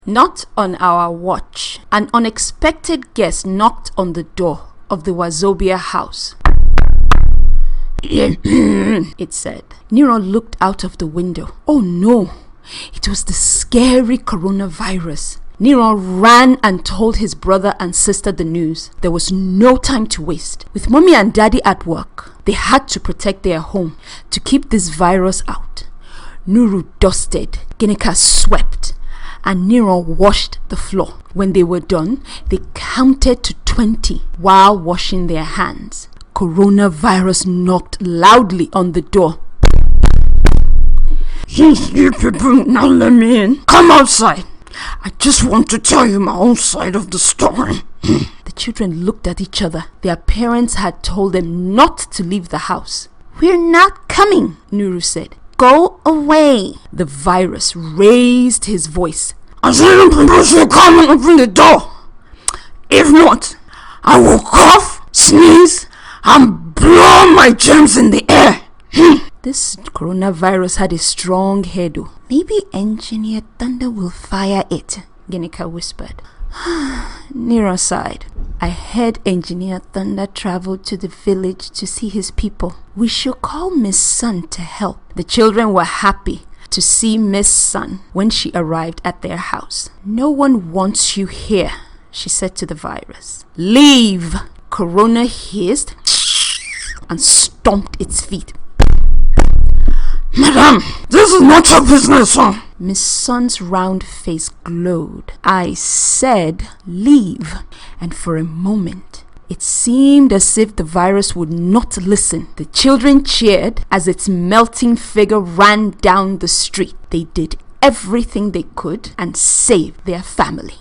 Not on our watch. An unexpected guest knocked on the door of the Wazobia house. It said. Nero looked out of the window. Oh no, it was the scary coronavirus. Nero ran and told his brother and sister the news. There was no time to waste. With mommy and daddy at work, they had to protect their home to keep this virus out. Nuru dusted, Ginika swept, and Nero washed the floor. When they were done, they counted to 20 while washing their hands. Coronavirus knocked loudly on the door. You people, now let me in. Come outside. I just want to tell you my own side of the story. The children looked at each other. Their parents had told them not to leave the house. We're not coming, Nuru said. Go away. The virus raised his voice. I said you people should come and open the door. If not, I will cough, sneeze, and blow my germs in the air. This coronavirus had a strong head. Maybe Engineer Dondo will fire it, Ginika whispered. Nero sighed. I heard Engineer Thunder traveled to the village to see his people. We should call Miss Sun to help. The children were happy to see Miss Sun when she arrived at their house. No one wants you here, she said to the virus. Leave! Corona hissed and stomped its feet. Madam, this is not your business, son. Miss Sun's round face glowed. I said, leave. And for a moment, it seemed as if the virus would not listen. The children cheered as its melting figure ran down the street. They did everything they could and saved their family.